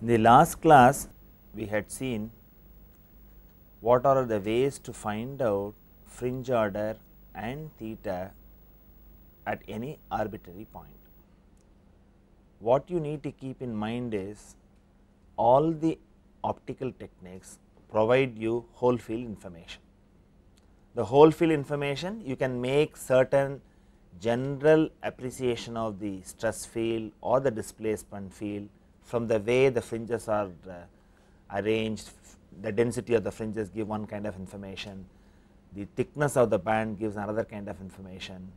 In the last class, we had seen what are the ways to find out fringe order and theta at any arbitrary point. What you need to keep in mind is all the optical techniques provide you whole field information. The whole field information, you can make certain general appreciation of the stress field or the displacement field from the way the fringes are arranged. The density of the fringes give one kind of information, the thickness of the band gives another kind of information.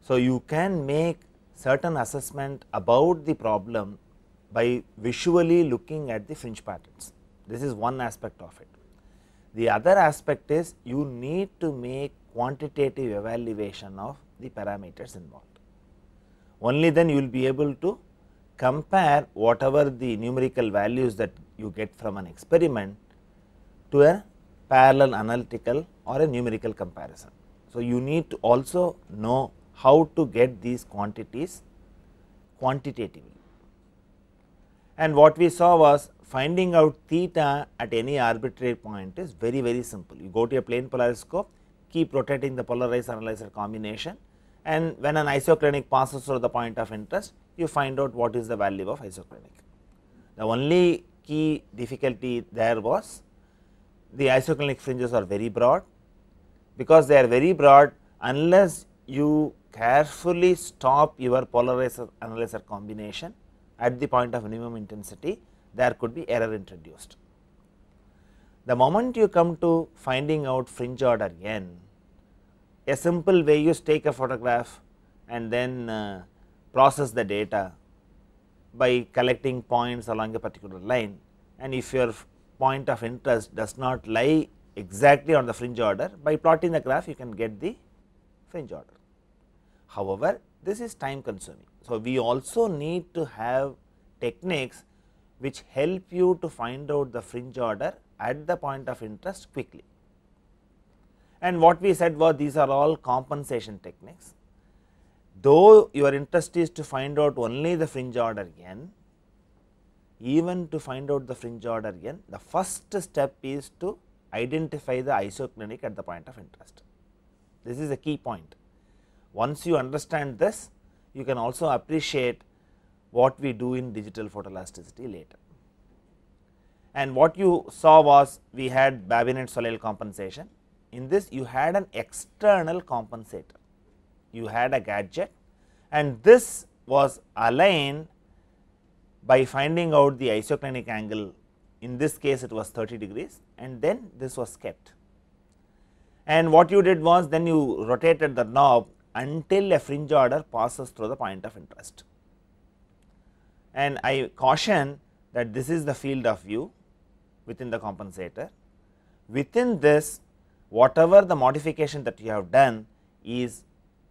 So, you can make certain assessment about the problem by visually looking at the fringe patterns. This is one aspect of it. The other aspect is you need to make quantitative evaluation of the parameters involved. Only then you will be able to compare whatever the numerical values that you get from an experiment to a parallel analytical or a numerical comparison. So, you need to also know how to get these quantities quantitatively. And what we saw was finding out theta at any arbitrary point is very simple. You go to a plane polariscope, keep rotating the polarized analyzer combination, and when an isoclinic passes through the point of interest, you find out what is the value of isoclinic. The only key difficulty there was the isoclinic fringes are very broad. Because they are very broad, unless you carefully stop your polarizer analyzer combination at the point of minimum intensity, there could be error introduced. The moment you come to finding out fringe order n, a simple way is take a photograph and then process the data by collecting points along a particular line, and if your point of interest does not lie exactly on the fringe order, by plotting the graph you can get the fringe order. However, this is time consuming. So, we also need to have techniques which help you to find out the fringe order at the point of interest quickly. And what we said was these are all compensation techniques. Though your interest is to find out only the fringe order n, even to find out the fringe order n, the first step is to identify the isoclinic at the point of interest. This is a key point. Once you understand this, you can also appreciate what we do in digital photoelasticity later. And what you saw was we had Babinet-Soleil compensation. In this you had an external compensator, you had a gadget, and this was aligned by finding out the isoclinic angle. In this case it was 30 degrees, and then this was kept. And what you did was then you rotated the knob until a fringe order passes through the point of interest. And I caution that this is the field of view within the compensator. Within this, whatever the modification that you have done is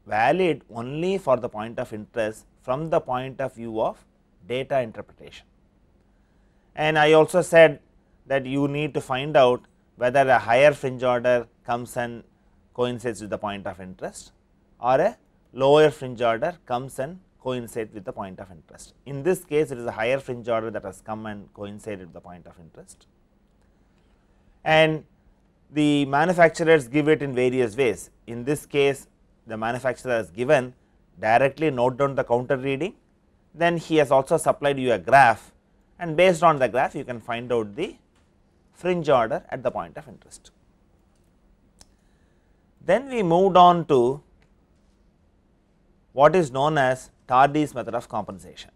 valid only for the point of interest from the point of view of data interpretation. And I also said that you need to find out whether a higher fringe order comes and coincides with the point of interest, or a lower fringe order comes and coincides with the point of interest. In this case, it is a higher fringe order that has come and coincided with the point of interest, and the manufacturers give it in various ways. In this case, the manufacturer has given directly note down the counter reading, then he has also supplied you a graph, and based on the graph you can find out the fringe order at the point of interest. Then we moved on to what is known as Tardy's method of compensation.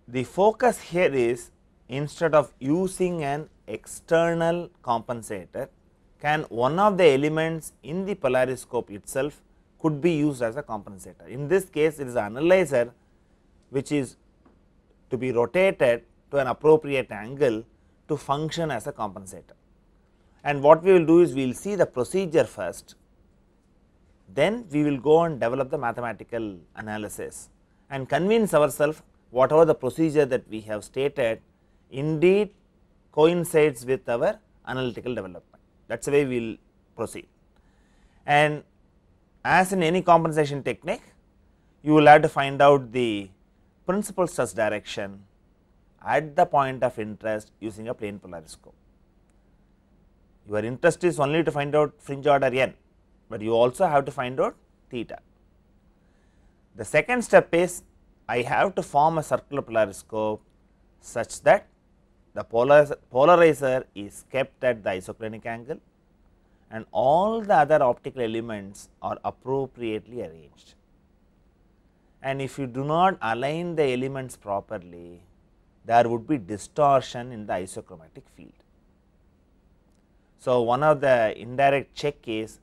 The focus here is, instead of using an external compensator, can one of the elements in the polariscope itself could be used as a compensator. In this case, it is an analyzer which is to be rotated to an appropriate angle to function as a compensator. And what we will do is we will see the procedure first, then we will go and develop the mathematical analysis and convince ourselves whatever the procedure that we have stated indeed coincides with our analytical development. That is the way we will proceed. And as in any compensation technique, you will have to find out the principal stress direction, at the point of interest using a plane polariscope. Your interest is only to find out fringe order n, but you also have to find out theta. The second step is I have to form a circular polariscope such that the polarizer is kept at the isoclinic angle and all the other optical elements are appropriately arranged. And if you do not align the elements properly, there would be distortion in the isochromatic field. So, one of the indirect check is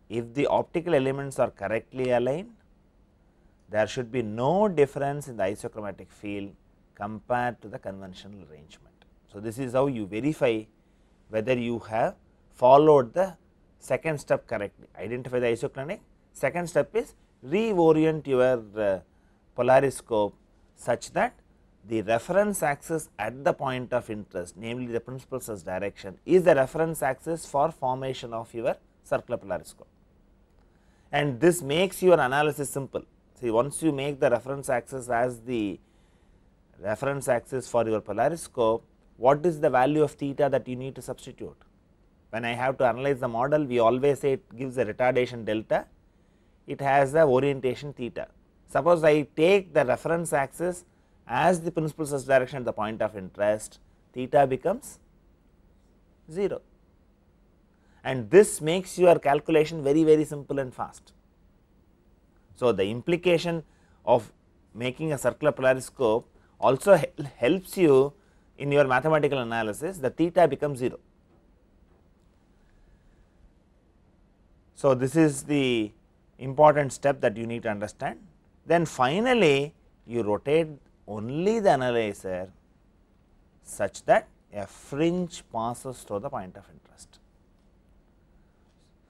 if the optical elements are correctly aligned, there should be no difference in the isochromatic field compared to the conventional arrangement. So, this is how you verify whether you have followed the second step correctly, identify the isoclinic. Second step is reorient your polariscope such that the reference axis at the point of interest, namely the principal source direction, is the reference axis for formation of your circular polariscope. And this makes your analysis simple. See, once you make the reference axis as the reference axis for your polariscope, what is the value of theta that you need to substitute? When I have to analyze the model, we always say it gives a retardation delta, it has the orientation theta. Suppose I take the reference axis as the principal source direction at the point of interest, theta becomes 0, and this makes your calculation very simple and fast. So, the implication of making a circular polariscope also helps you in your mathematical analysis, the theta becomes 0. So, this is the important step that you need to understand. Then finally, you rotate only the analyzer such that a fringe passes through the point of interest.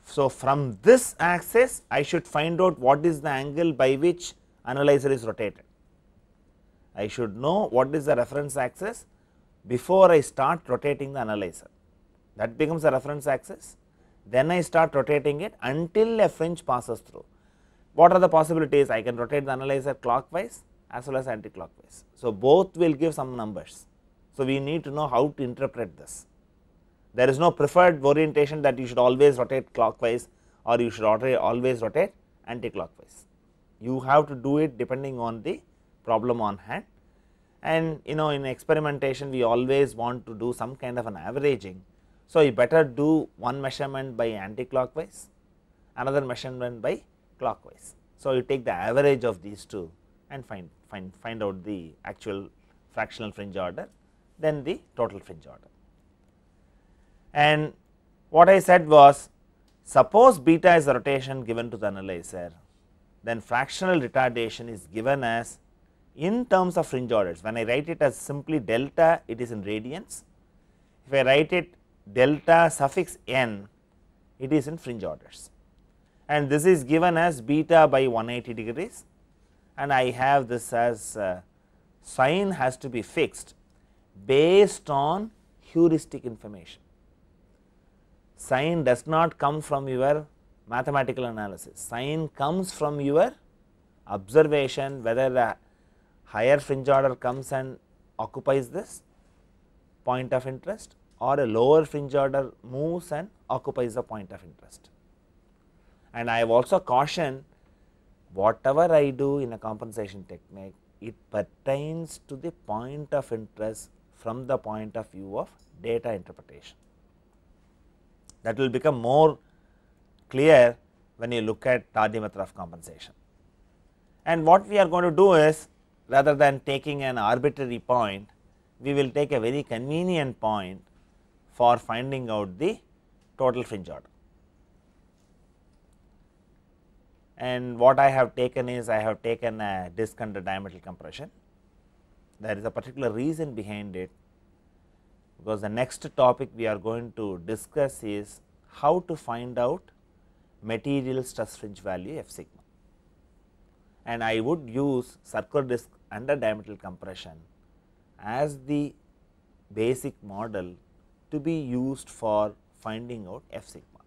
So, from this axis I should find out what is the angle by which analyzer is rotated. I should know what is the reference axis before I start rotating the analyzer. That becomes the reference axis, then I start rotating it until a fringe passes through. What are the possibilities? I can rotate the analyzer clockwise as well as anti-clockwise. So, both will give some numbers. So, we need to know how to interpret this. There is no preferred orientation that you should always rotate clockwise or you should always rotate anti-clockwise. You have to do it depending on the problem on hand, and in experimentation we always want to do some kind of an averaging. So, you better do one measurement by anti-clockwise, another measurement by clockwise. So, you take the average of these two and find out the actual fractional fringe order, then the total fringe order. And what I said was, suppose beta is the rotation given to the analyzer, then fractional retardation is given as in terms of fringe orders. When I write it as simply delta, it is in radians. If I write it delta suffix n, it is in fringe orders, and this is given as beta by 180 degrees, and I have this as sign has to be fixed based on heuristic information. Sign does not come from your mathematical analysis, sign comes from your observation whether the higher fringe order comes and occupies this point of interest or a lower fringe order moves and occupies the point of interest. And I have also cautioned, whatever I do in a compensation technique, it pertains to the point of interest from the point of view of data interpretation. That will become more clear when you look at Tardy method of compensation. And what we are going to do is, rather than taking an arbitrary point, we will take a very convenient point for finding out the total fringe order. And what I have taken is, I have taken a disk under diametric compression. There is a particular reason behind it, because the next topic we are going to discuss is how to find out material stress fringe value f sigma, and I would use circular disk under diametric compression as the basic model to be used for finding out f sigma,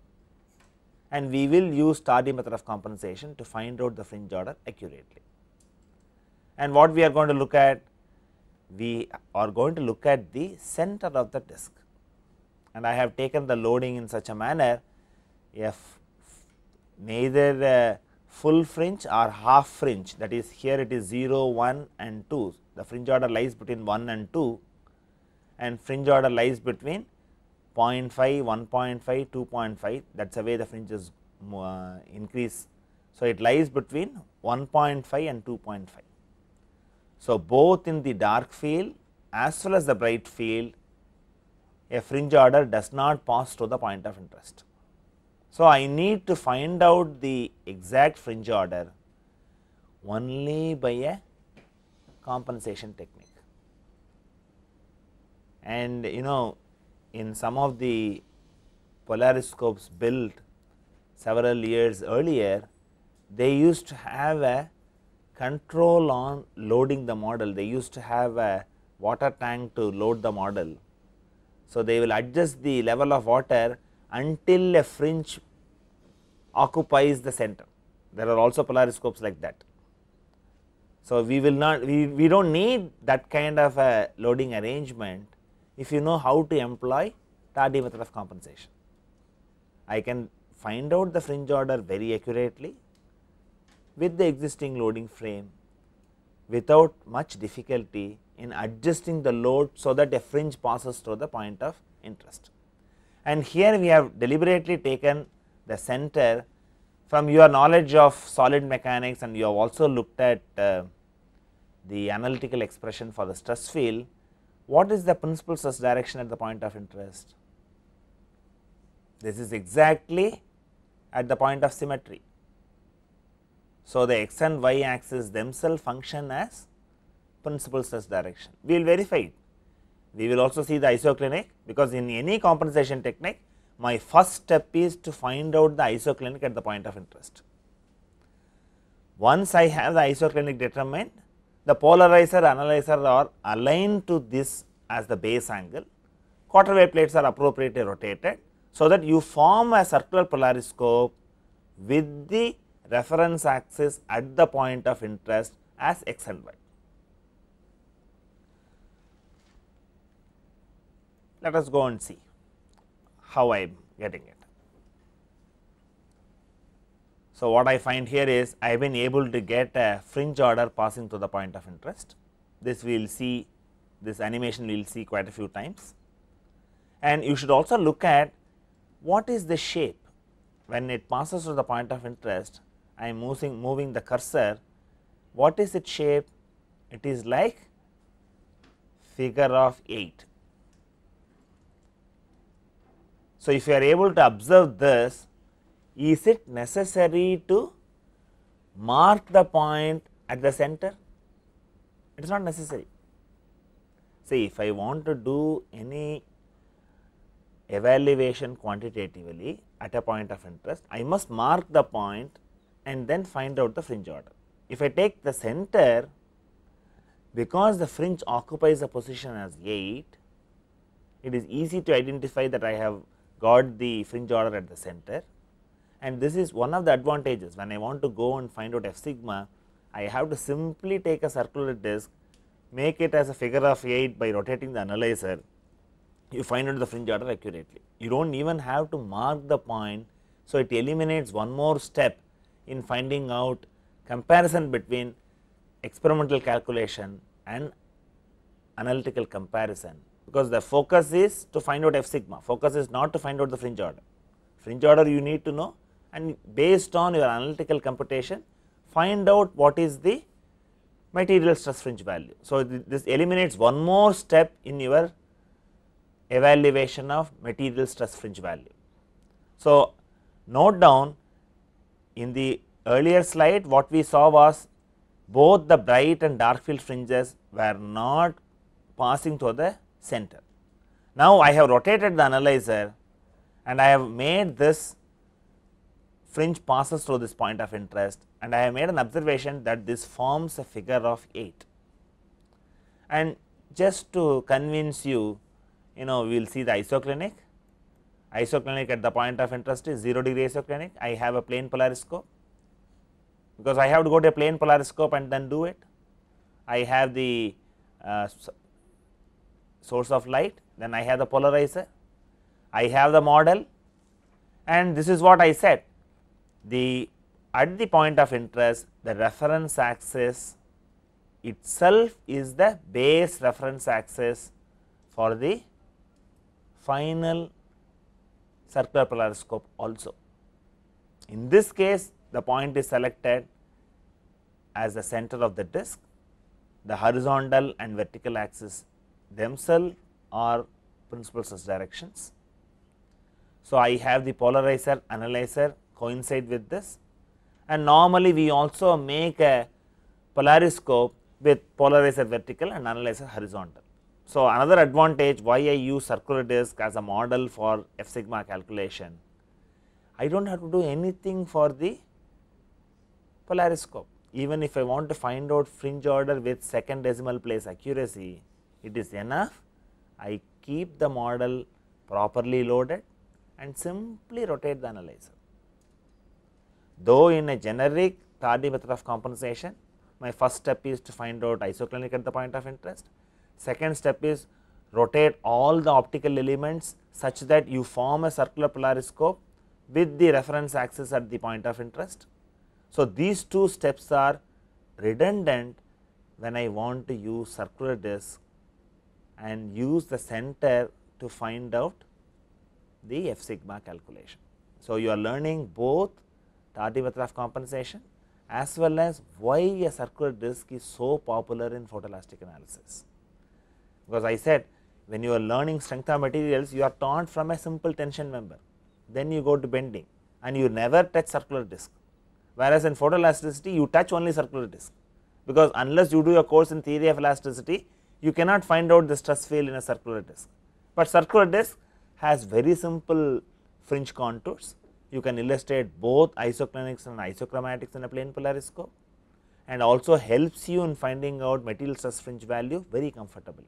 and we will use Tardy method of compensation to find out the fringe order accurately. And what we are going to look at, we are going to look at the center of the disc, and I have taken the loading in such a manner if neither full fringe or half fringe, that is here it is 0, 1 and 2, the fringe order lies between 1 and 2 and fringe order lies between 0.5, 1.5, 2.5, that is the way the fringes increase. So, it lies between 1.5 and 2.5. So, both in the dark field as well as the bright field, a fringe order does not pass to the point of interest. So, I need to find out the exact fringe order only by a compensation technique. And in some of the polariscopes built several years earlier, they used to have a control on loading the model. They used to have a water tank to load the model. So, they will adjust the level of water until a fringe occupies the center. There are also polariscopes like that. So, we will not we do not need that kind of a loading arrangement if you know how to employ Tardy method of compensation. I can find out the fringe order very accurately with the existing loading frame without much difficulty in adjusting the load, so that a fringe passes through the point of interest. And here we have deliberately taken the center. From your knowledge of solid mechanics, and you have also looked at the analytical expression for the stress field, what is the principal stress direction at the point of interest? This is exactly at the point of symmetry. So, the x and y axis themselves function as principal stress direction. We will verify it. We will also see the isoclinic, because in any compensation technique, my first step is to find out the isoclinic at the point of interest. Once I have the isoclinic determined, the polarizer analyzer are aligned to this as the base angle, quarter wave plates are appropriately rotated, so that you form a circular polariscope with the reference axis at the point of interest as x and y. Let us go and see how I am getting it. So, what I find here is I have been able to get a fringe order passing to the point of interest. This we will see, this animation we will see quite a few times, and you should also look at what is the shape when it passes to the point of interest. I am moving the cursor. What is its shape? It is like figure of 8. So, if you are able to observe this, is it necessary to mark the point at the center? It is not necessary. See, if I want to do any evaluation quantitatively at a point of interest, I must mark the point and then find out the fringe order. If I take the center, because the fringe occupies a position as 8, it is easy to identify that I have got the fringe order at the center, and this is one of the advantages. When I want to go and find out f sigma, I have to simply take a circular disc, make it as a figure of 8 by rotating the analyzer, you find out the fringe order accurately. You do not even have to mark the point. So, it eliminates one more step in finding out comparison between experimental calculation and analytical comparison, because the focus is to find out f sigma, focus is not to find out the fringe order. Fringe order you need to know, and based on your analytical computation find out what is the material stress fringe value. So, this eliminates one more step in your evaluation of material stress fringe value. So, note down, in the earlier slide what we saw was both the bright and dark field fringes were not passing to the center. Now, I have rotated the analyzer and I have made this fringe passes through this point of interest, and I have made an observation that this forms a figure of 8. And just to convince you, we will see the isoclinic. Isoclinic at the point of interest is 0 degree isoclinic. I have a plane polariscope, because I have to go to a plane polariscope and then do it. I have the source of light, then I have the polarizer, I have the model, and this is what I said, at the point of interest the reference axis itself is the base reference axis for the final circular polariscope also. In this case, the point is selected as the center of the disc, the horizontal and vertical axis themselves are principal such directions. So, I have the polarizer analyzer coincide with this, and normally we also make a polariscope with polarizer vertical and analyzer horizontal. So, another advantage why I use circular disc as a model for F sigma calculation, I do not have to do anything for the polariscope. Even if I want to find out fringe order with second decimal place accuracy, it is enough I keep the model properly loaded and simply rotate the analyzer. Though in a generic Tardy method of compensation, my first step is to find out isoclinic at the point of interest. Second step is rotate all the optical elements such that you form a circular polariscope with the reference axis at the point of interest. So, these two steps are redundant when I want to use circular disc and use the center to find out the F sigma calculation. So, you are learning both Tardy method of compensation as well as why a circular disc is so popular in photoelastic analysis. Because I said when you are learning strength of materials, you are taught from a simple tension member, then you go to bending and you never touch circular disc. Whereas, in photoelasticity you touch only circular disc, because unless you do a course in theory of elasticity, you cannot find out the stress field in a circular disc. But circular disc has very simple fringe contours. You can illustrate both isoclinics and isochromatics in a plane polariscope, and also helps you in finding out material stress fringe value very comfortably.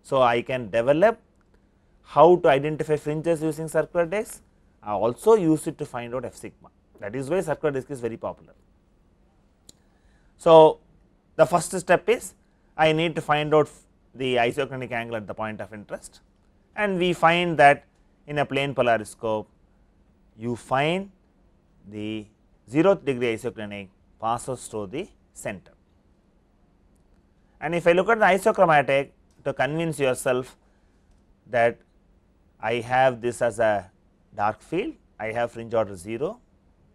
So, I can develop how to identify fringes using circular disc. I also use it to find out F sigma. That is why circular disc is very popular. So, the first step is I need to find out the isoclinic angle at the point of interest, and we find that in a plane polariscope you find the 0th degree isoclinic passes through the center. And if I look at the isochromatic, to convince yourself that I have this as a dark field, I have fringe order 0,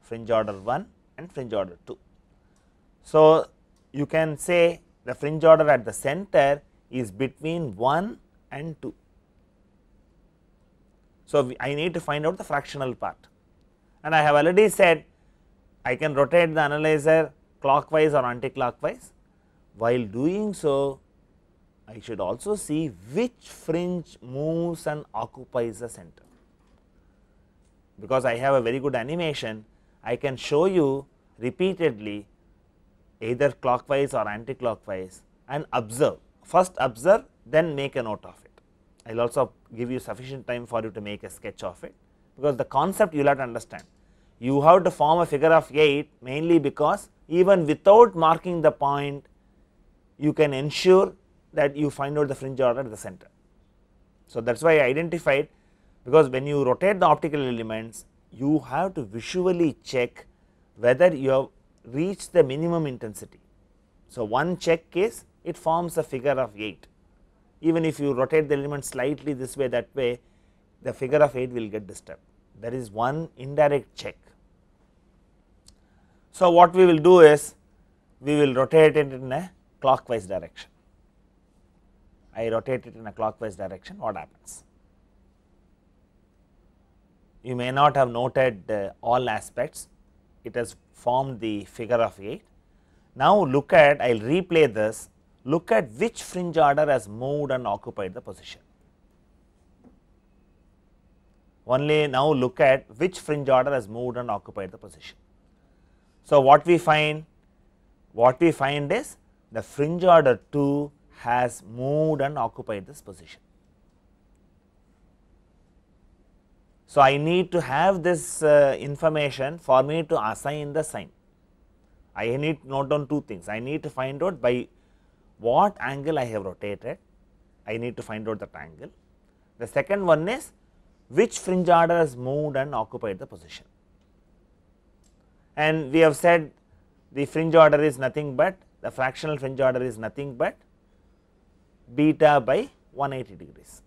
fringe order 1 and fringe order 2. So, you can say the fringe order at the center is between 1 and 2. So, I need to find out the fractional part, and I have already said I can rotate the analyzer clockwise or anti-clockwise. While doing so, I should also see which fringe moves and occupies the center. Because I have a very good animation, I can show you repeatedly either clockwise or anti-clockwise and observe. First observe, then make a note of it. I will also give you sufficient time for you to make a sketch of it, because the concept you will have to understand. You have to form a figure of 8 mainly because even without marking the point, you can ensure that you find out the fringe order at the center. So, that is why I identified, because when you rotate the optical elements, you have to visually check whether you have reached the minimum intensity. So, one check is it forms a figure of 8. Even if you rotate the element slightly this way, that way, the figure of 8 will get disturbed. There is one indirect check. So, what we will do is we will rotate it in a clockwise direction. I rotate it in a clockwise direction, what happens? You may not have noted all aspects, it has formed the figure of 8. Now, look at, I will replay this, look at which fringe order has moved and occupied the position. Only now look at which fringe order has moved and occupied the position. So, what we find? What we find is the fringe order 2 has moved and occupied this position. So, I need to have this information for me to assign the sign. I need to note down two things. I need to find out by what angle I have rotated, I need to find out that angle. The second one is which fringe order has moved and occupied the position. And we have said the fringe order is nothing but, the fractional fringe order is nothing but beta by 180 degrees.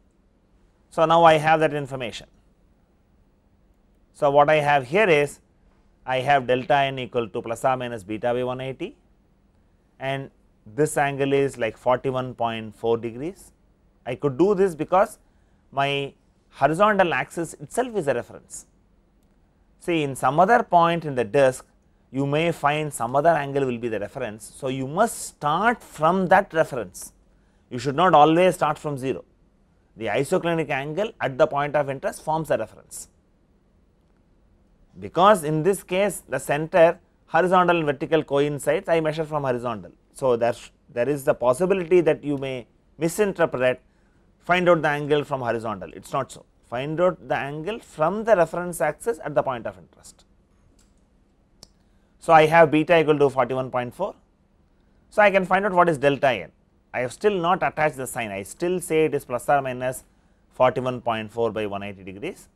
So, now I have that information. So, what I have here is I have delta n equal to plus or minus beta by 180, and this angle is like 41.4 degrees. I could do this because my horizontal axis itself is a reference. See, in some other point in the disk, you may find some other angle will be the reference. So, you must start from that reference. You should not always start from 0. The isoclinic angle at the point of interest forms a reference, because in this case the center horizontal and vertical coincides, I measure from horizontal. So, there is the possibility that you may misinterpret find out the angle from horizontal, it is not so. Find out the angle from the reference axis at the point of interest. So, I have beta equal to 41.4. So, I can find out what is delta n. I have still not attached the sign, I still say it is plus or minus 41.4 by 180 degrees,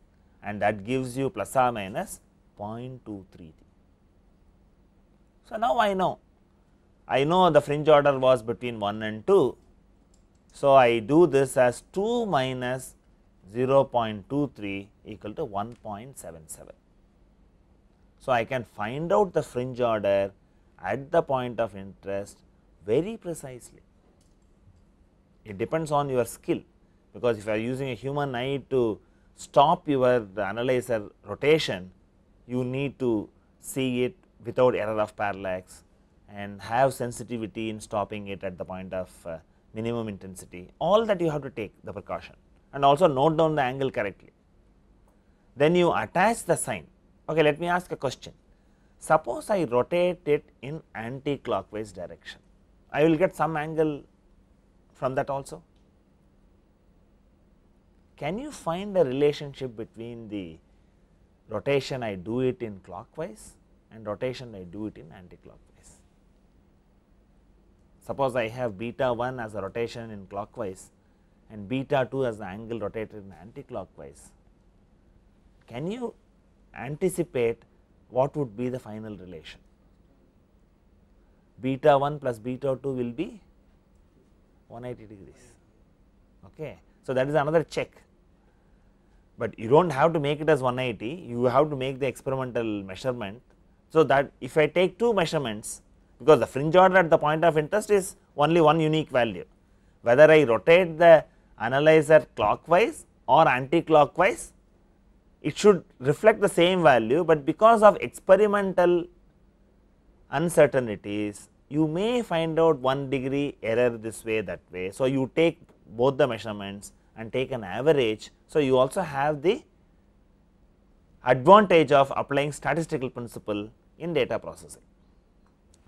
and that gives you plus or minus 0.233. So, now I know the fringe order was between 1 and 2. So, I do this as 2 minus 0.23 equal to 1.77. So, I can find out the fringe order at the point of interest very precisely. It depends on your skill, because if you are using a human eye to stop your analyzer rotation, you need to see it without error of parallax and have sensitivity in stopping it at the point of minimum intensity. All that you have to take the precaution, and also note down the angle correctly. Then you attach the sign. Okay, let me ask a question. Suppose I rotate it in anti-clockwise direction, I will get some angle from that also. Can you find a relationship between the rotation I do it in clockwise and rotation I do it in anti-clockwise? Suppose I have beta 1 as a rotation in clockwise and beta 2 as the angle rotated in anti-clockwise. Can you anticipate what would be the final relation? Beta 1 plus beta 2 will be 180 degrees. Okay. So, that is another check, but you do not have to make it as 180, you have to make the experimental measurement. So, that if I take two measurements, because the fringe order at the point of interest is only one unique value, whether I rotate the analyzer clockwise or anti-clockwise, it should reflect the same value, but because of experimental uncertainties, you may find out 1 degree error this way, that way. So, you take both the measurements and take an average. So, you also have the advantage of applying statistical principle in data processing.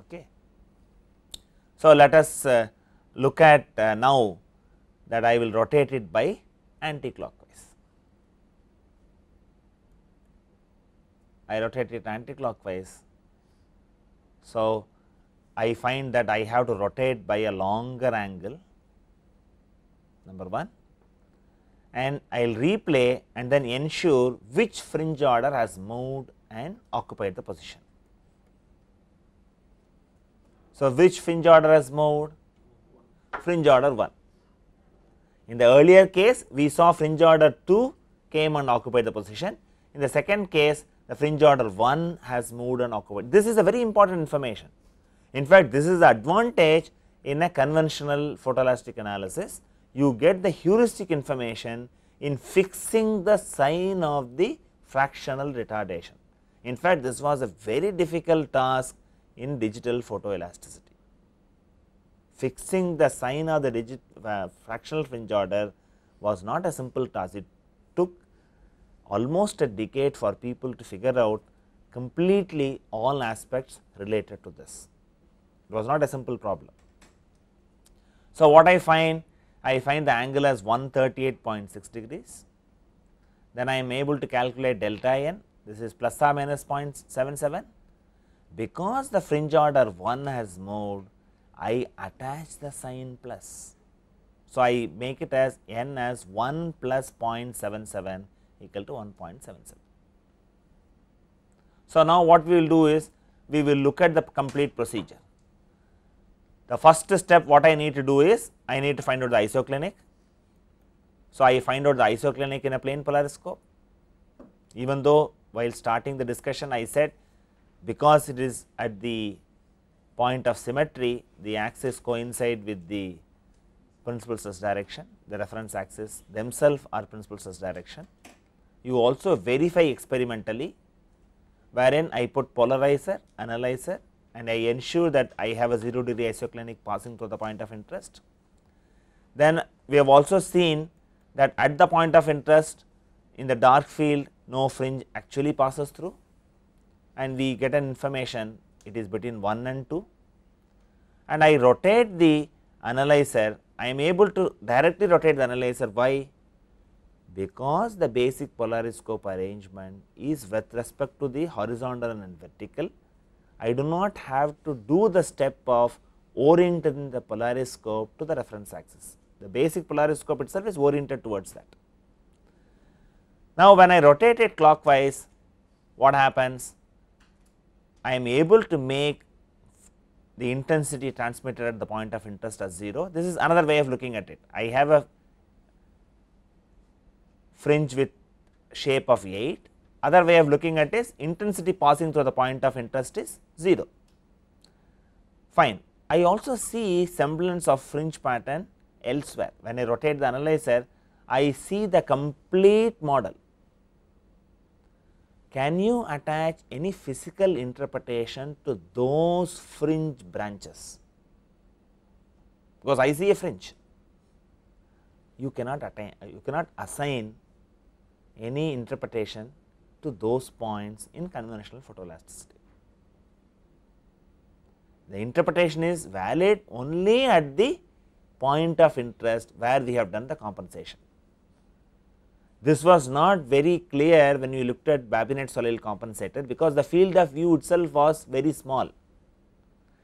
Okay. So, let us look at now that I will rotate it by anti-clockwise. I rotate it anti-clockwise. So, I find that I have to rotate by a longer angle, number 1, and I will replay and then ensure which fringe order has moved and occupied the position. So, which fringe order has moved? Fringe order 1. In the earlier case, we saw fringe order 2 came and occupied the position. In the second case, the fringe order 1 has moved and occupied. This is a very important information. In fact, this is the advantage in a conventional photoelastic analysis. You get the heuristic information in fixing the sign of the fractional retardation. In fact, this was a very difficult task in digital photoelasticity. Fixing the sign of the fractional fringe order was not a simple task. It took almost a decade for people to figure out completely all aspects related to this. It was not a simple problem. So, what I find the angle as 138.6 degrees. Then I am able to calculate delta n, this is plus or minus 0.77. Because the fringe order 1 has moved, I attach the sign plus. So, I make it as n as 1 plus 0.77 equal to 1.77. So, now what we will do is we will look at the complete procedure. The first step what I need to do is I need to find out the isoclinic. So, I find out the isoclinic in a plane polariscope, even though while starting the discussion I said because it is at the point of symmetry, the axis coincide with the principal stress direction, the reference axis themselves are principal stress direction. You also verify experimentally, wherein I put polarizer, analyzer, and I ensure that I have a 0 degree isoclinic passing through the point of interest. Then we have also seen that at the point of interest in the dark field no fringe actually passes through, and we get an information it is between 1 and 2, and I rotate the analyzer. I am able to directly rotate the analyzer. Why? Because the basic polariscope arrangement is with respect to the horizontal and vertical. I do not have to do the step of orienting the polariscope to the reference axis. The basic polariscope itself is oriented towards that. Now, when I rotate it clockwise, what happens? I am able to make the intensity transmitted at the point of interest as 0. This is another way of looking at it. I have a fringe with shape of 8. Other way of looking at is intensity passing through the point of interest is 0. Fine. I also see semblance of fringe pattern elsewhere. When I rotate the analyzer, I see the complete model. Can you attach any physical interpretation to those fringe branches? Because I see a fringe, you cannot assign any interpretation to those points in conventional photoelasticity. The interpretation is valid only at the point of interest where we have done the compensation. This was not very clear when we looked at Babinet-Soleil compensator, because the field of view itself was very small.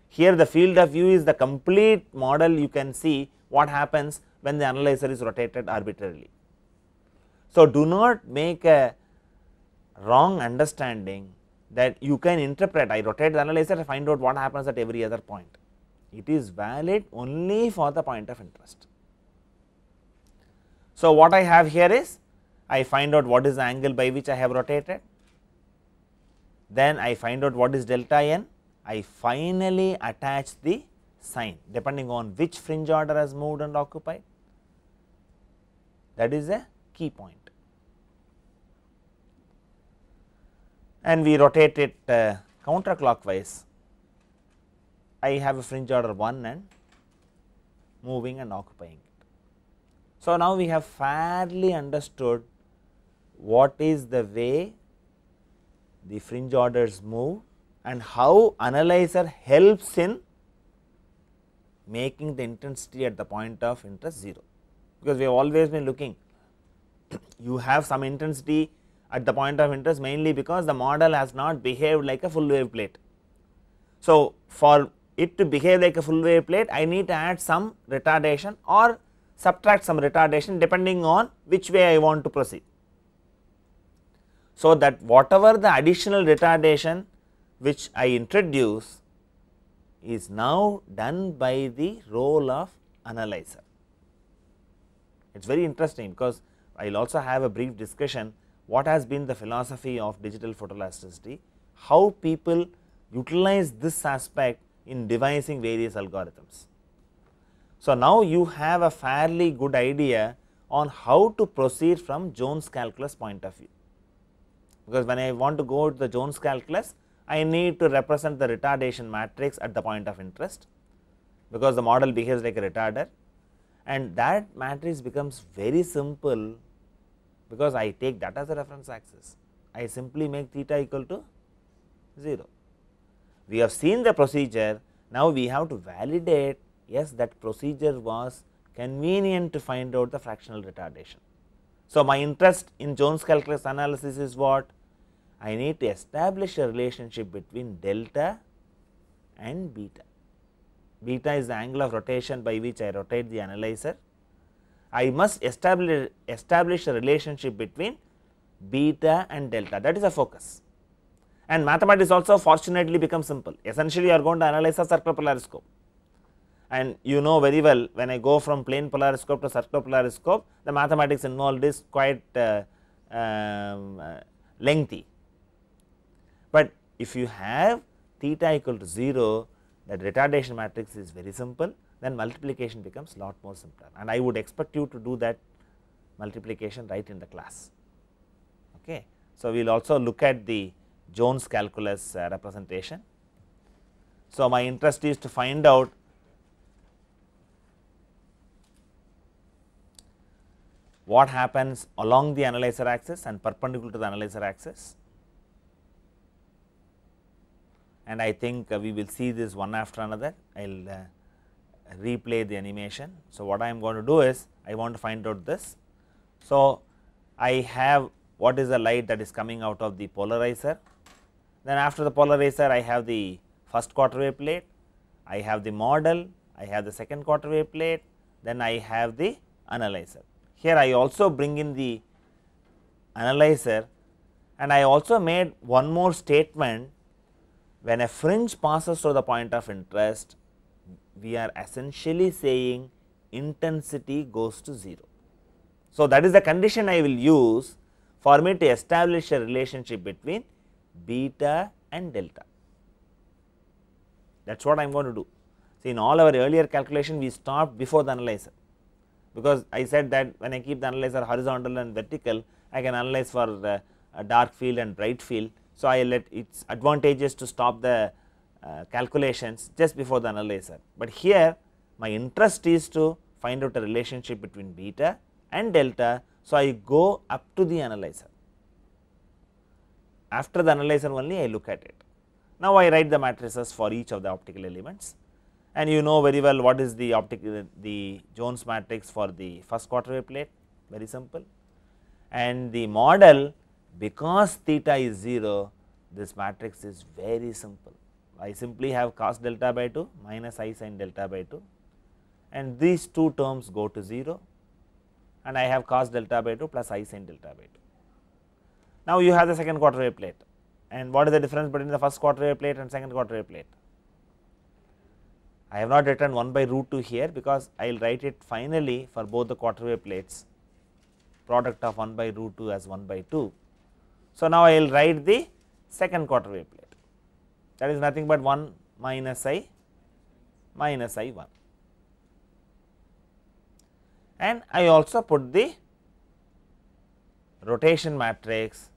Here the field of view is the complete model. You can see what happens when the analyzer is rotated arbitrarily. So, do not make a wrong understanding that you can interpret. I rotate the analyzer and find out what happens at every other point. It is valid only for the point of interest. So, what I have here is I find out what is the angle by which I have rotated, then I find out what is delta n, I finally attach the sign depending on which fringe order has moved and occupied. That is a key point, and we rotate it counterclockwise. I have a fringe order 1 and moving and occupying it. So, now we have fairly understood what is the way the fringe orders move and how analyzer helps in making the intensity at the point of interest 0, because we have always been looking, you have some intensity at the point of interest mainly because the model has not behaved like a full wave plate. So, for it to behave like a full wave plate, I need to add some retardation or subtract some retardation depending on which way I want to proceed. So, that whatever the additional retardation which I introduce is now done by the role of analyzer. It is very interesting, because I will also have a brief discussion what has been the philosophy of digital photoelasticity, how people utilize this aspect in devising various algorithms. So, now you have a fairly good idea on how to proceed from Jones calculus point of view, because when I want to go to the Jones calculus, I need to represent the retardation matrix at the point of interest, because the model behaves like a retarder, and that matrix becomes very simple because I take that as a reference axis. I simply make theta equal to 0. We have seen the procedure, now we have to validate, yes, that procedure was convenient to find out the fractional retardation. So, my interest in Jones calculus analysis is what? I need to establish a relationship between delta and beta. Beta is the angle of rotation by which I rotate the analyzer, I must establish a relationship between beta and delta, that is a focus. And mathematics also fortunately becomes simple. Essentially you are going to analyze a circular polariscope, and you know very well, when I go from plane polariscope to circular polariscope, the mathematics involved is quite lengthy. But if you have theta equal to 0, the retardation matrix is very simple, then multiplication becomes lot more simpler, and I would expect you to do that multiplication right in the class. Okay. So, we will also look at the Jones calculus representation. So, my interest is to find out what happens along the analyzer axis and perpendicular to the analyzer axis, and I think we will see this one after another. I will replay the animation. So, what I am going to do is I want to find out this. So, I have what is the light that is coming out of the polarizer, then after the polarizer I have the first quarter wave plate, I have the model, I have the second quarter wave plate, then I have the analyzer. Here I also bring in the analyzer, and I also made one more statement. When a fringe passes through the point of interest, we are essentially saying intensity goes to 0. So, that is the condition I will use for me to establish a relationship between beta and delta. That is what I am going to do. See, in all our earlier calculation we stopped before the analyzer, because I said that when I keep the analyzer horizontal and vertical, I can analyze for a dark field and bright field. So, I let its advantageous to stop the calculations just before the analyzer, but here my interest is to find out a relationship between beta and delta. So, I go up to the analyzer, after the analyzer only I look at it. Now, I write the matrices for each of the optical elements, and you know very well what is the Jones matrix for the first quarter wave plate, very simple, and the model, because theta is 0, this matrix is very simple. I simply have cos delta by 2 minus I sin delta by 2, and these two terms go to 0, and I have cos delta by 2 plus I sin delta by 2. Now, you have the second quarter wave plate, and what is the difference between the first quarter wave plate and second quarter wave plate? I have not written 1 by root 2 here, because I will write it finally for both the quarter wave plates, product of 1 by root 2 as 1 by 2. So, now I will write the second quarter wave plate, that is nothing but 1 minus I 1, and I also put the rotation matrix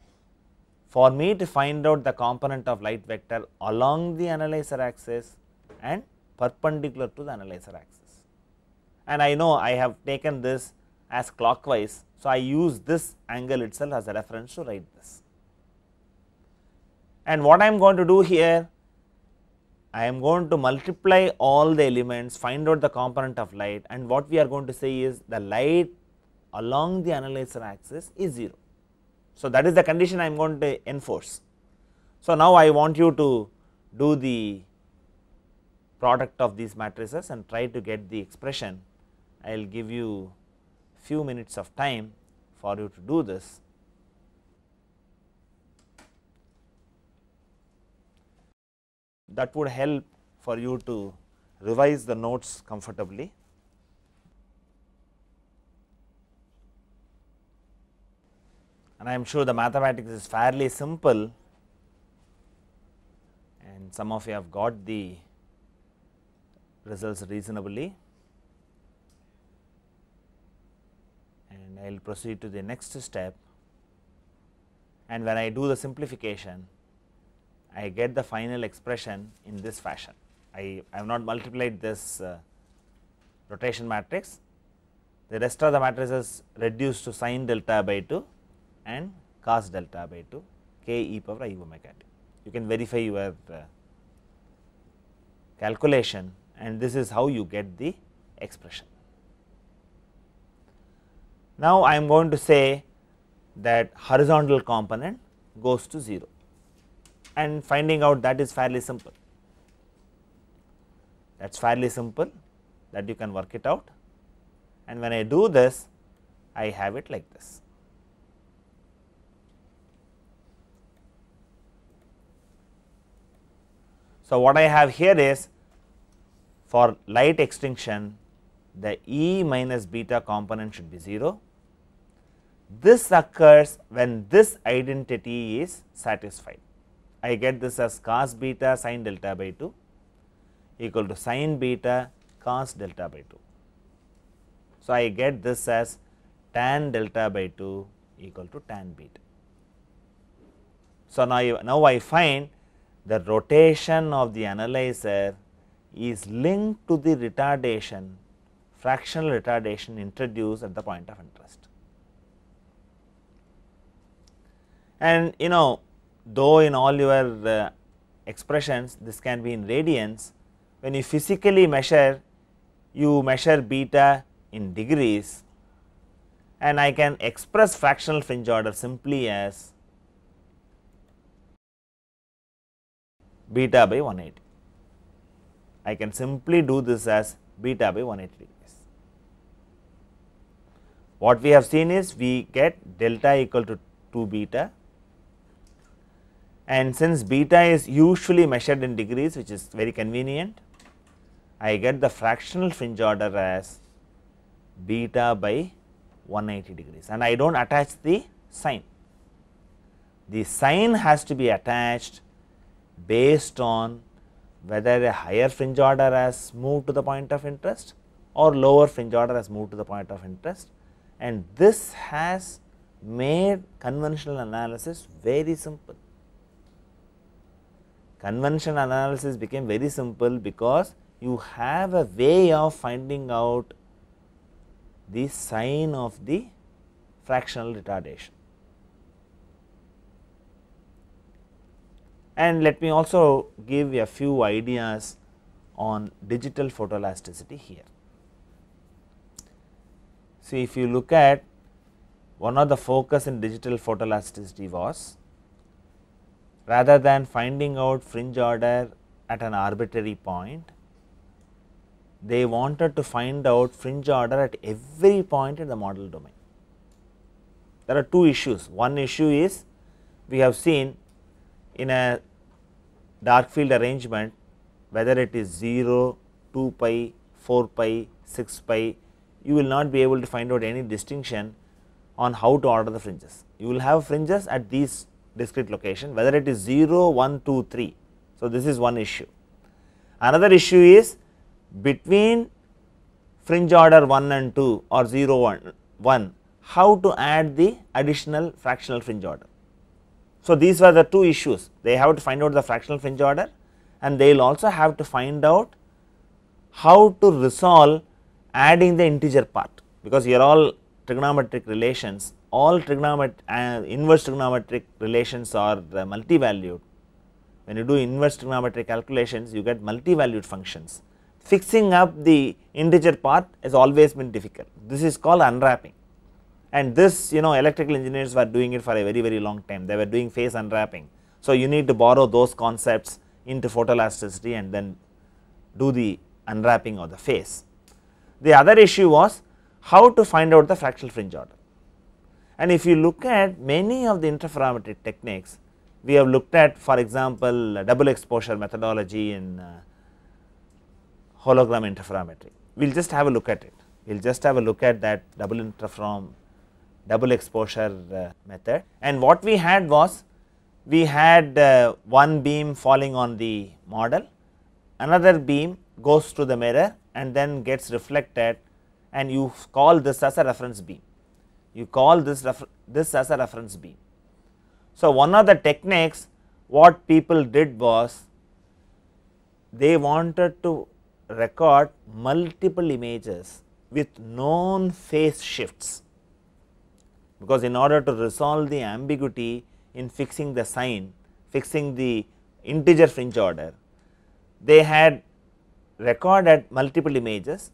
for me to find out the component of light vector along the analyzer axis and perpendicular to the analyzer axis, and I know I have taken this as clockwise. So, I use this angle itself as a reference to write this. And what I am going to do here, I am going to multiply all the elements, find out the component of light, and what we are going to say is the light along the analyzer axis is 0. So, that is the condition I am going to enforce. So, now I want you to do the product of these matrices and try to get the expression. I will give you few minutes of time for you to do this. That would help for you to revise the notes comfortably. And I am sure the mathematics is fairly simple, and some of you have got the results reasonably, and I will proceed to the next step. And when I do the simplification, I get the final expression in this fashion. I have not multiplied this rotation matrix, the rest of the matrices reduced to sin delta by 2 and cos delta by 2 k e power I omega t. You can verify your calculation, and this is how you get the expression. Now, I am going to say that horizontal component goes to 0, and finding out that is fairly simple. That is fairly simple, that you can work it out, and when I do this, I have it like this. So, what I have here is, for light extinction, the E minus beta component should be 0. This occurs when this identity is satisfied. I get this as cos beta sin delta by 2 equal to sin beta cos delta by 2. So, I get this as tan delta by 2 equal to tan beta. So, now I find the rotation of the analyzer is linked to the retardation, fractional retardation introduced at the point of interest. And though in all your expressions this can be in radians, when you physically measure, you measure beta in degrees, and I can express fractional fringe order simply as beta by 180. I can simply do this as beta by 180 degrees. What we have seen is, we get delta equal to 2 beta, and since beta is usually measured in degrees, which is very convenient, I get the fractional fringe order as beta by 180 degrees, and I do not attach the sign. The sign has to be attached based on whether a higher fringe order has moved to the point of interest or lower fringe order has moved to the point of interest, and this has made conventional analysis very simple. Conventional analysis became very simple because you have a way of finding out the sign of the fractional retardation. And let me also give a few ideas on digital photoelasticity here. See, if you look at, one of the focus in digital photoelasticity was, rather than finding out fringe order at an arbitrary point, they wanted to find out fringe order at every point in the model domain. There are two issues. One issue is, we have seen in a dark field arrangement, whether it is 0, 2 pi, 4 pi, 6 pi, you will not be able to find out any distinction on how to order the fringes. You will have fringes at these discrete location, whether it is 0, 1, 2, 3. So, this is one issue. Another issue is, between fringe order 1 and 2 or 0, 1, how to add the additional fractional fringe order. So, these were the two issues. They have to find out the fractional fringe order, and they will also have to find out how to resolve adding the integer part, because here all trigonometric relations, all inverse trigonometric relations are multi-valued. When you do inverse trigonometric calculations, you get multi-valued functions. Fixing up the integer part has always been difficult. This is called unwrapping, and this electrical engineers were doing it for a very long time. They were doing phase unwrapping. So, you need to borrow those concepts into photoelasticity and then do the unwrapping of the phase. The other issue was how to find out the fractional fringe order. And if you look at many of the interferometric techniques, we have looked at, for example, double exposure methodology in hologram interferometry. We will just have a look at it. We will just have a look at that double exposure method. And what we had was, we had one beam falling on the model, another beam goes through the mirror and then gets reflected, and you call this as a reference beam. You call this as a reference beam. So, one of the techniques what people did was, they wanted to record multiple images with known phase shifts, because in order to resolve the ambiguity in fixing the sign, fixing the integer fringe order, they had recorded multiple images,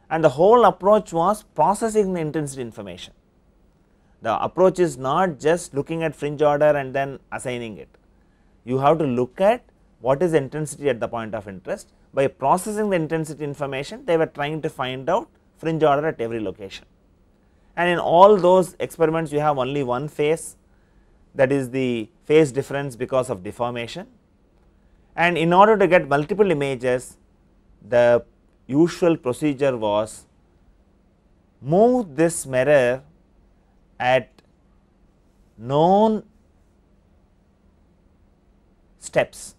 and the whole approach was processing the intensity information. The approach is not just looking at fringe order and then assigning it. You have to look at what is the intensity at the point of interest. By processing the intensity information, they were trying to find out fringe order at every location. And in all those experiments you have only one phase, that is the phase difference because of deformation, and in order to get multiple images the usual procedure was move this mirror at known steps,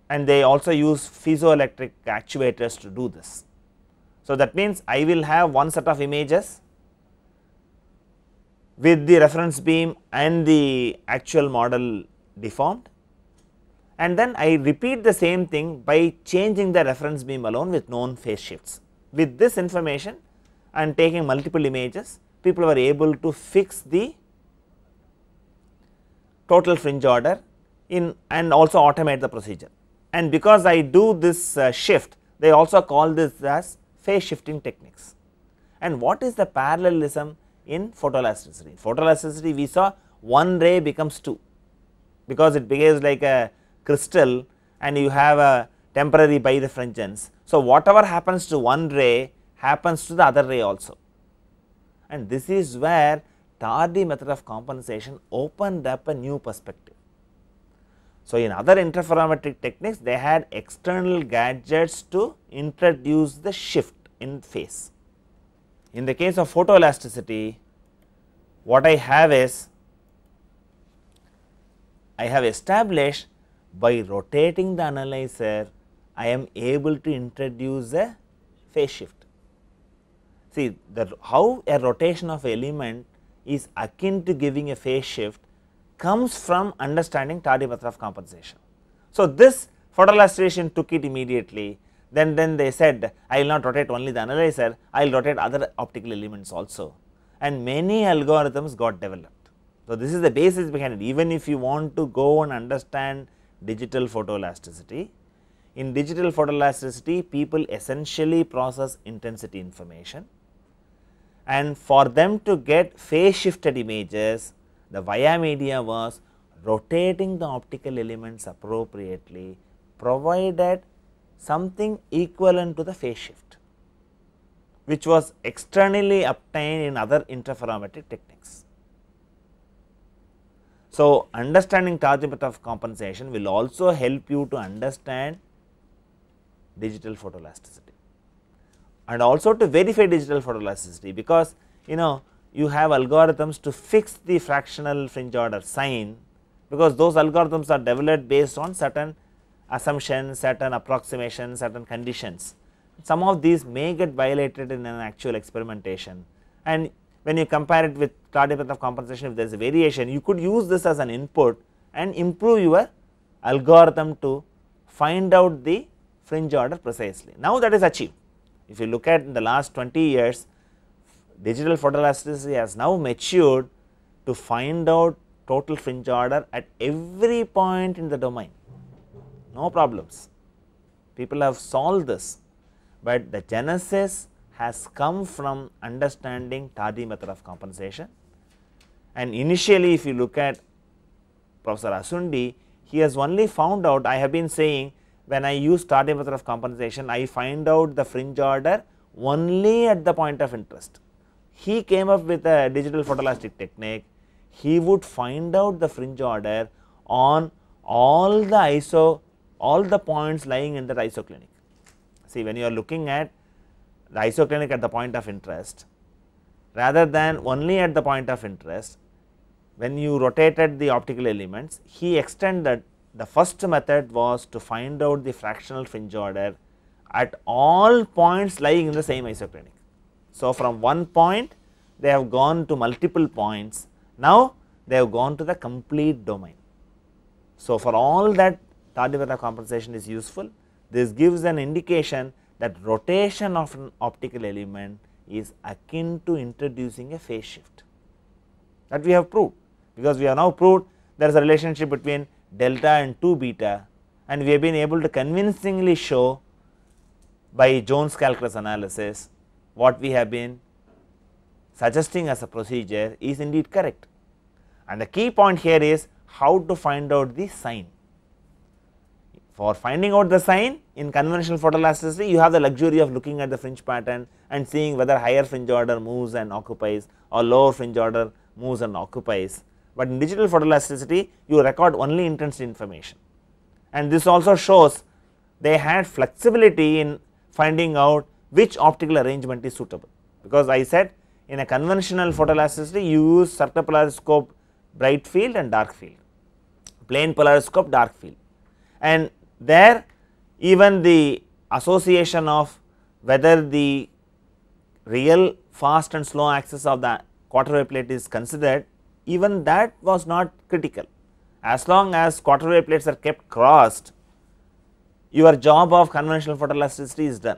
and they also use piezoelectric actuators to do this. So, that means I will have one set of images with the reference beam and the actual model deformed, and then I repeat the same thing by changing the reference beam alone with known phase shifts. With this information and taking multiple images, people were able to fix the total fringe order in and also automate the procedure. And because I do this shift, they also call this as phase shifting techniques. And what is the parallelism in photoelasticity? In photoelasticity we saw one ray becomes two, because it behaves like a crystal and you have a temporary birefringence. So, whatever happens to one ray happens to the other ray also, and this is where Tardy method of compensation opened up a new perspective. So, in other interferometric techniques they had external gadgets to introduce the shift in phase. In the case of photoelasticity, what I have is I have established by rotating the analyzer I am able to introduce a phase shift. See how a rotation of element is akin to giving a phase shift comes from understanding Tardy method of compensation. So, this photoelastician took it immediately, then they said I will not rotate only the analyzer, I will rotate other optical elements also, and many algorithms got developed. So, this is the basis behind it. Even if you want to go and understand digital photoelasticity, in digital photoelasticity people essentially process intensity information, and for them to get phase shifted images, the via media was rotating the optical elements appropriately, provided something equivalent to the phase shift, which was externally obtained in other interferometric techniques. So, understanding Tardy method of compensation will also help you to understand digital photoelasticity and also to verify digital photoelasticity, because you have algorithms to fix the fractional fringe order sign, because those algorithms are developed based on certain assumptions, certain approximations, certain conditions. Some of these may get violated in an actual experimentation, and when you compare it with Tardy method of compensation, if there is a variation, you could use this as an input and improve your algorithm to find out the fringe order precisely. Now, that is achieved. If you look at in the last 20 years, digital photoelasticity has now matured to find out total fringe order at every point in the domain, no problems. People have solved this, but the genesis has come from understanding Tardy method of compensation. And initially if you look at Professor Asundi, he has only found out, I have been saying, when I use Tardy method of compensation I find out the fringe order only at the point of interest. He came up with a digital photoelastic technique, he would find out the fringe order on all the points lying in that isoclinic. See, when you are looking at the isoclinic at the point of interest rather than only at the point of interest, when you rotated the optical elements, he extended. The first method was to find out the fractional fringe order at all points lying in the same isoclinic. So, from one point they have gone to multiple points, now they have gone to the complete domain. So, for all that Tardy method of compensation is useful. This gives an indication that rotation of an optical element is akin to introducing a phase shift, that we have proved, because we have now proved there is a relationship between delta and 2 beta, and we have been able to convincingly show by Jones calculus analysis what we have been suggesting as a procedure is indeed correct. And the key point here is how to find out the sign. For finding out the sign in conventional photoelasticity, you have the luxury of looking at the fringe pattern and seeing whether higher fringe order moves and occupies or lower fringe order moves and occupies, but in digital photoelasticity you record only intensity information, and this also shows they had flexibility in finding out which optical arrangement is suitable, because I said in a conventional photoelasticity you use circular polariscope bright field and dark field, plane polariscope dark field, and there even the association of whether the real fast and slow axis of the quarter wave plate is considered, even that was not critical. As long as quarter wave plates are kept crossed, your job of conventional photoelasticity is done.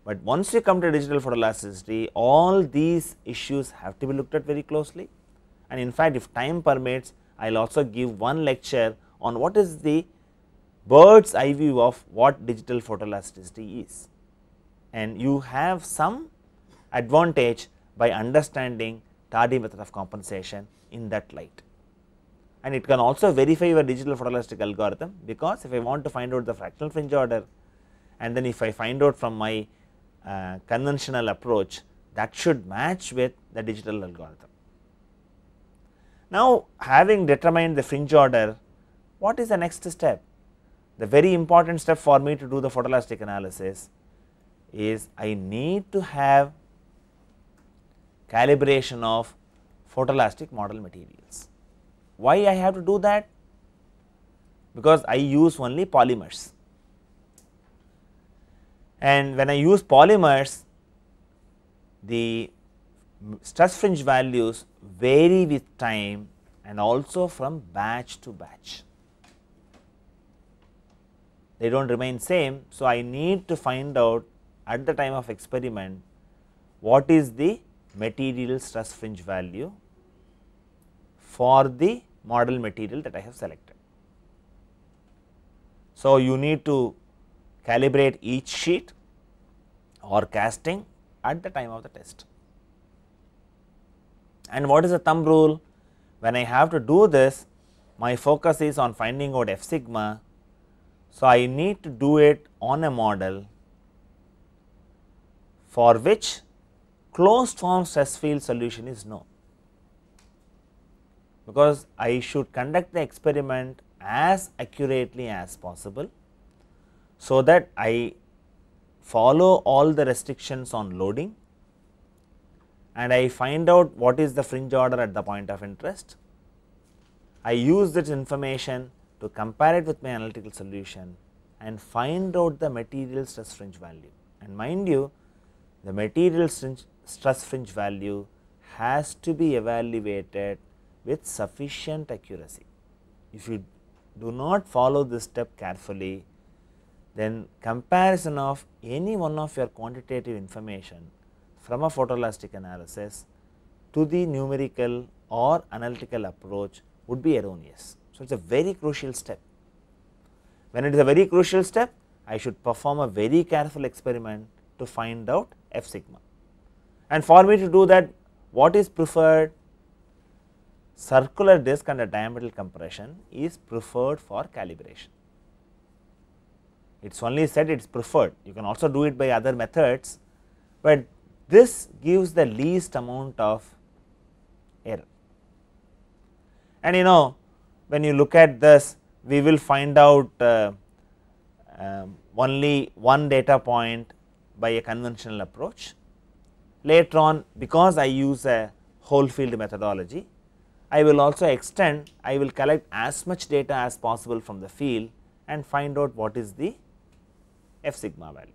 But once you come to digital photoelasticity, all these issues have to be looked at very closely, and in fact if time permits I will also give one lecture on what is the bird's eye view of what digital photoelasticity is, and you have some advantage by understanding Tardy method of compensation in that light. And it can also verify your digital photoelastic algorithm, because if I want to find out the fractional fringe order and then if I find out from my conventional approach, that should match with the digital algorithm. Now, having determined the fringe order, what is the next step? The very important step for me to do the photoelastic analysis is I need to have calibration of photoelastic model materials. Why I have to do that? Because I use only polymers, and when I use polymers, the stress fringe values vary with time and also from batch to batch. They do not remain same. So, I need to find out at the time of experiment what is the material stress fringe value for the model material that I have selected. So, you need to calibrate each sheet or casting at the time of the test. And what is the thumb rule? When I have to do this, my focus is on finding out f sigma. So, I need to do it on a model for which closed form stress field solution is known, because I should conduct the experiment as accurately as possible, so that I follow all the restrictions on loading and I find out what is the fringe order at the point of interest. I use this information to compare it with my analytical solution and find out the material stress fringe value, and mind you, the material stress fringe value has to be evaluated with sufficient accuracy. If you do not follow this step carefully, then comparison of any one of your quantitative information from a photoelastic analysis to the numerical or analytical approach would be erroneous. So, it is a very crucial step. When it is a very crucial step, I should perform a very careful experiment to find out f sigma, and for me to do that, what is preferred? Circular disc and a diametral compression is preferred for calibration. It is only said it is preferred, you can also do it by other methods, but this gives the least amount of error. And when you look at this, we will find out only one data point by a conventional approach. Later on, because I use a whole field methodology, I will also extend, I will collect as much data as possible from the field and find out what is the f sigma value.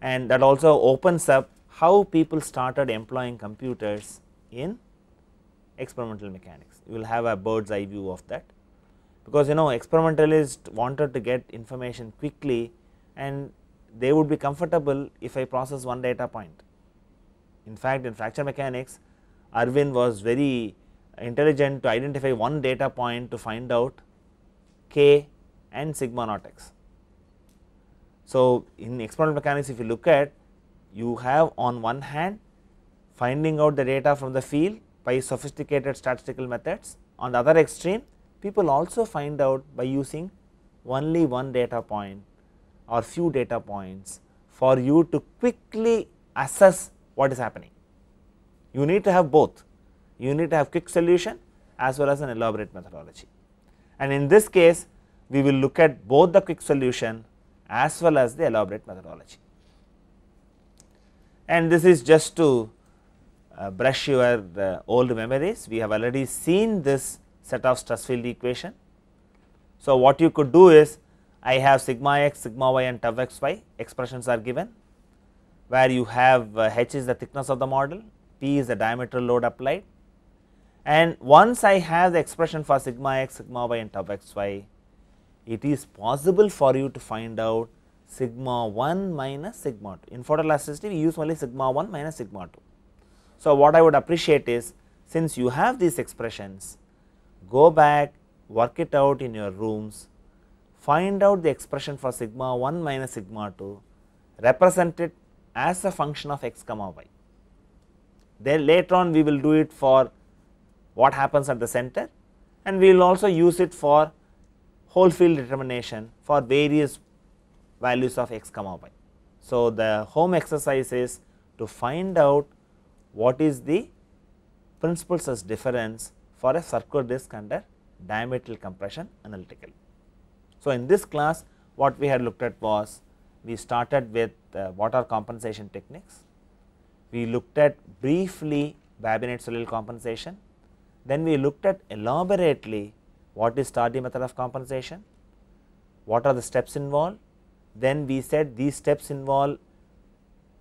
And that also opens up how people started employing computers in experimental mechanics. You will have a bird's eye view of that, because experimentalists wanted to get information quickly and they would be comfortable if I process one data point. In fact, in fracture mechanics, Irwin was very intelligent to identify one data point to find out k and sigma naught x. So, in experimental mechanics, if you look at, you have on one hand finding out the data from the field by sophisticated statistical methods, on the other extreme people also find out by using only one data point or few data points for you to quickly assess what is happening. You need to have both, you need to have quick solution as well as an elaborate methodology, and in this case we will look at both the quick solution as well as the elaborate methodology. And this is just to brush your old memories. We have already seen this set of stress field equation. So, what you could do is, I have sigma x, sigma y and tau x y expressions are given, where you have h is the thickness of the model, p is the diametral load applied, and once I have the expression for sigma x, sigma y and tau x y, it is possible for you to find out sigma 1 minus sigma 2. In photoelasticity we use only sigma 1 minus sigma 2. So, what I would appreciate is, since you have these expressions, go back, work it out in your rooms, find out the expression for sigma 1 minus sigma 2, represent it as a function of x comma y. Then later on we will do it for what happens at the center, and we will also use it for whole field determination for various values of x comma y. So, the home exercise is to find out what is the principal stress difference for a circular disc under diametral compression analytically. So, in this class what we had looked at was, we started with water compensation techniques, we looked at briefly Babinette-Soleil compensation, then we looked at elaborately what is Tardy method of compensation, what are the steps involved, then we said these steps involved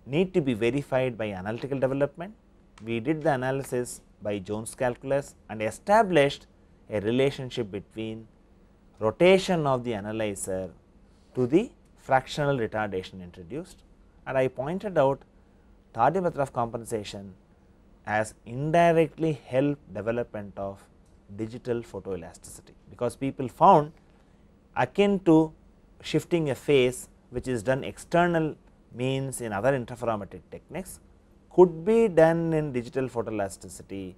need to be verified by analytical development. We did the analysis by Jones calculus and established a relationship between rotation of the analyzer to the fractional retardation introduced, and I pointed out Tardy method of compensation as indirectly helped development of digital photoelasticity, because people found akin to shifting a phase which is done external means in other interferometric techniques could be done in digital photoelasticity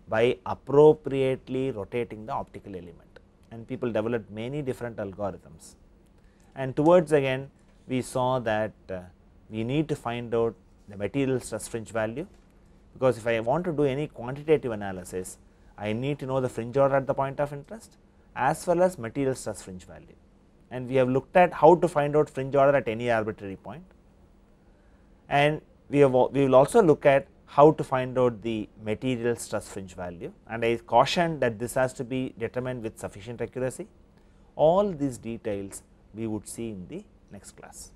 by appropriately rotating the optical element, and people developed many different algorithms. And towards again we saw that we need to find out the material stress fringe value, because if I want to do any quantitative analysis, I need to know the fringe order at the point of interest as well as material stress fringe value, and we have looked at how to find out fringe order at any arbitrary point, and we will also look at how to find out the material stress fringe value, and I cautioned that this has to be determined with sufficient accuracy. All these details we would see in the next class.